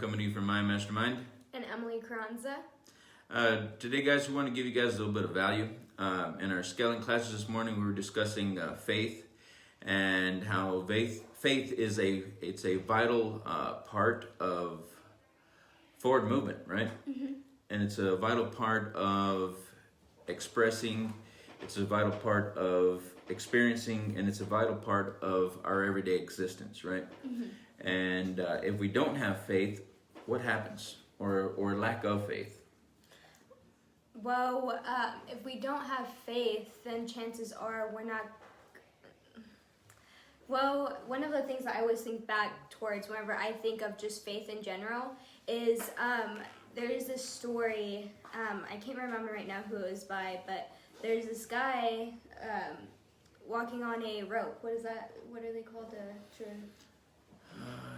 coming to you from my mastermind. And Emily Carranza. Today, guys, we want to give you guys a little bit of value. In our scaling classes this morning, we were discussing faith and how faith is a vital part of forward movement, right? Mm-hmm. And it's a vital part of expressing. It's a vital part of experiencing, and it's a vital part of our everyday existence, right? Mm-hmm. And if we don't have faith, what happens? Or lack of faith? Well, if we don't have faith, then chances are we're not... Well, one of the things that I always think back towards whenever I think of just faith in general is there's this story, I can't remember right now who it was by, but there's this guy walking on a rope. What is that? What are they called?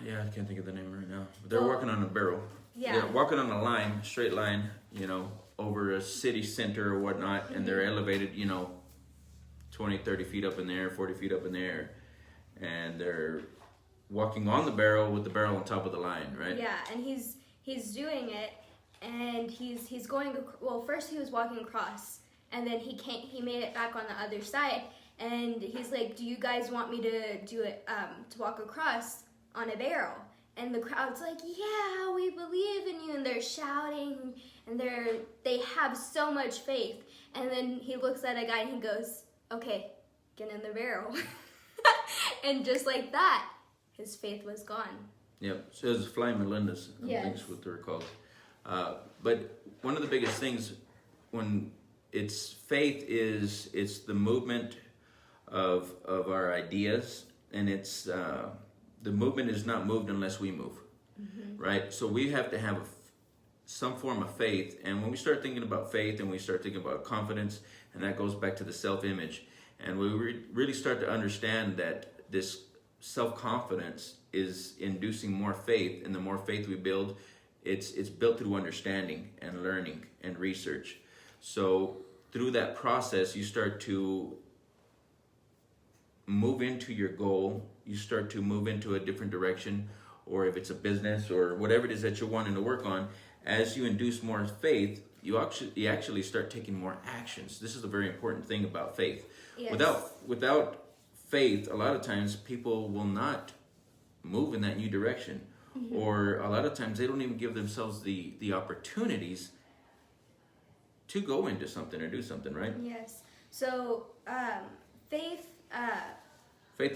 Yeah, I can't think of the name right now. But they're working on a barrel. Yeah. They're walking on a line, straight line, over a city center or whatnot, and they're elevated, 20, 30 feet up in the air, 40 feet up in the air. And they're walking on the barrel with the barrel on top of the line, right? Yeah, and he's doing it, and he's going. Well, first he was walking across, and then he made it back on the other side, and he's like, "Do you guys want me to do it? To walk across on a barrel?" And the crowd's like, "Yeah, we believe in you," and they're shouting, and they have so much faith. And then he looks at a guy and he goes, "Okay, get in the barrel." And just like that, his faith was gone. Yep. So it was Flying Melinda's. I think that's what they're called. But one of the biggest things when it's faith is it's the movement of our ideas, and it's the movement is not moved unless we move, right? So we have to have some form of faith, and when we start thinking about faith and we start thinking about confidence, and that goes back to the self-image, and we really start to understand that this self-confidence is inducing more faith, and the more faith we build, it's built through understanding and learning and research. So through that process, you start to move into your goal, you start to move into a different direction, or if it's a business or whatever it is that you're wanting to work on, as you induce more faith, you actually start taking more actions. This is a very important thing about faith. Yes. Without faith, a lot of times people will not move in that new direction, or a lot of times they don't even give themselves the opportunities to go into something or do something, right? Yes. So faith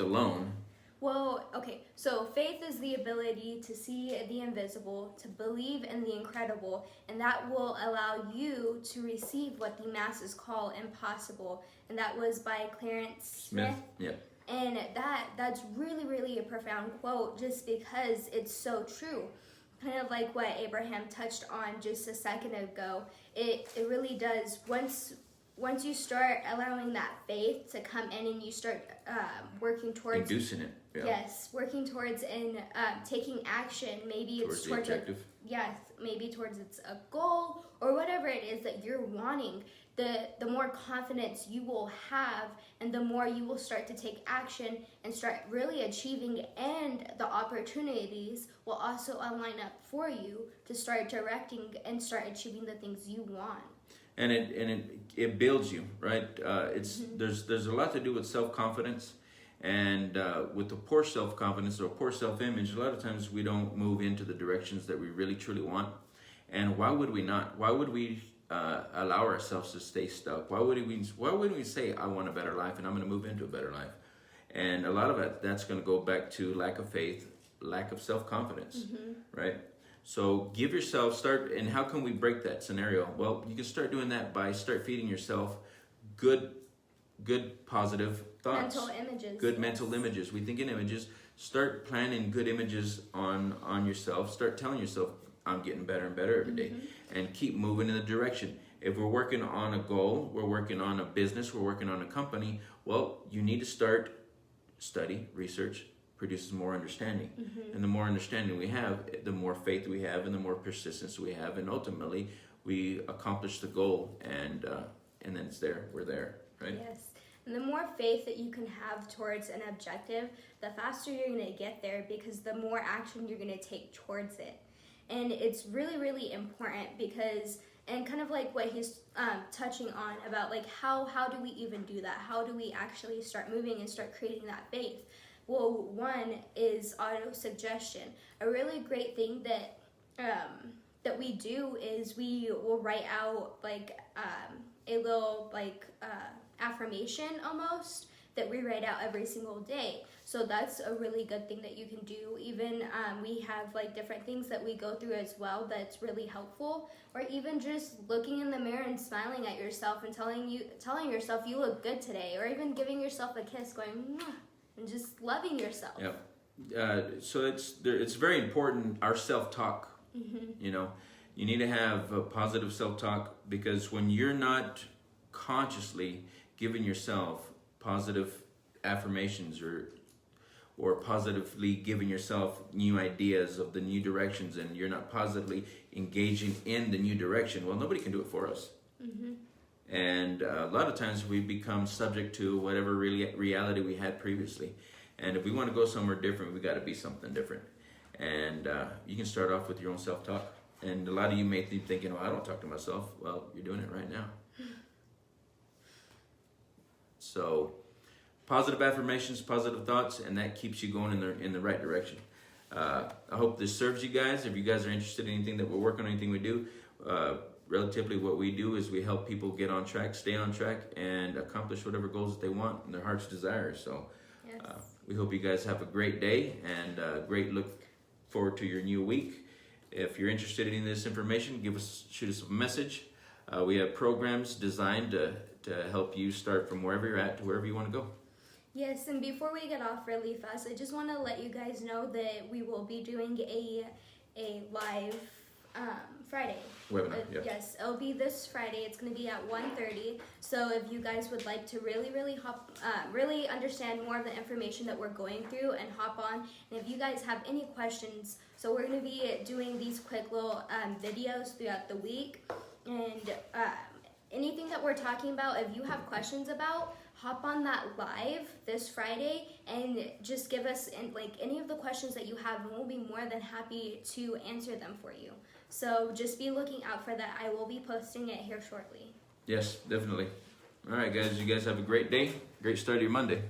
alone. Well, okay, so faith is the ability to see the invisible, to believe in the incredible, and that will allow you to receive what the masses call impossible. And that was by Clarence Smith. Yeah. And that's really, really a profound quote, just because it's so true. Kind of like what Abraham touched on just a second ago. It really does. Once you start allowing that faith to come in and you start working towards... Inducing it. Yeah. Yes, working towards and taking action. Maybe it's towards the objective. Maybe towards it's a goal or whatever it is that you're wanting. The more confidence you will have, and the more you will start to take action and start really achieving, and the opportunities will also align up for you to start directing and start achieving the things you want. And it builds you, right? There's a lot to do with self-confidence, and with the poor self-confidence or poor self-image, a lot of times we don't move into the directions that we really truly want. And why would we not? Why would we allow ourselves to stay stuck? Why wouldn't we say, I want a better life and I'm going to move into a better life? And a lot of that's going to go back to lack of faith, lack of self-confidence, right? So give yourself, and how can we break that scenario? Well, you can start doing that by start feeding yourself good positive thoughts. Mental images. Good mental images. We think in images. Start planning good images on yourself. Start telling yourself, I'm getting better and better every day. And keep moving in the direction. If we're working on a goal, we're working on a business, we're working on a company, well, you need to start study, research, produces more understanding. And the more understanding we have, the more faith we have, and the more persistence we have, and ultimately we accomplish the goal, and then it's there, we're there, right? Yes. And the more faith that you can have towards an objective, the faster you're going to get there, because the more action you're going to take towards it. And it's really, really important because, and kind of like what he's touching on about like how do we even do that? How do we actually start moving and start creating that faith? Well, one is auto-suggestion. A really great thing that that we do is we will write out like a little like affirmation almost that we write out every single day. So that's a really good thing that you can do. Even we have like different things that we go through as well that's really helpful. Or even just looking in the mirror and smiling at yourself and telling yourself you look good today. Or even giving yourself a kiss, going mwah, and just loving yourself. Yeah. So it's very important, our self-talk. You know, you need to have a positive self-talk, because when you're not consciously giving yourself positive affirmations or positively giving yourself new ideas of the new directions, and you're not positively engaging in the new direction, well, nobody can do it for us. And a lot of times we become subject to whatever reality we had previously. And if we want to go somewhere different, we got to be something different. And you can start off with your own self-talk. And a lot of you may be thinking, oh, I don't talk to myself. Well, you're doing it right now. So positive affirmations, positive thoughts, and that keeps you going in the right direction. I hope this serves you guys. If you guys are interested in anything that we're working on, anything we do, relatively what we do is we help people get on track, stay on track, and accomplish whatever goals that they want and their heart's desires. So Yes. We hope you guys have a great day and great look forward to your new week. If you're interested in this information, shoot us a message. We have programs designed to help you start from wherever you're at to wherever you want to go. Yes, and before we get off really fast, I just want to let you guys know that we will be doing a live Friday. Webinar, yeah. Yes, it'll be this Friday. It's going to be at 1:30. So if you guys would like to really understand more of the information that we're going through and hop on, and if you guys have any questions, so we're going to be doing these quick little videos throughout the week, and anything that we're talking about, if you have questions about, hop on that live this Friday and just give us any of the questions that you have, and we'll be more than happy to answer them for you. So just be looking out for that. I will be posting it here shortly. Yes, definitely. All right, guys. You guys have a great day. Great start of your Monday.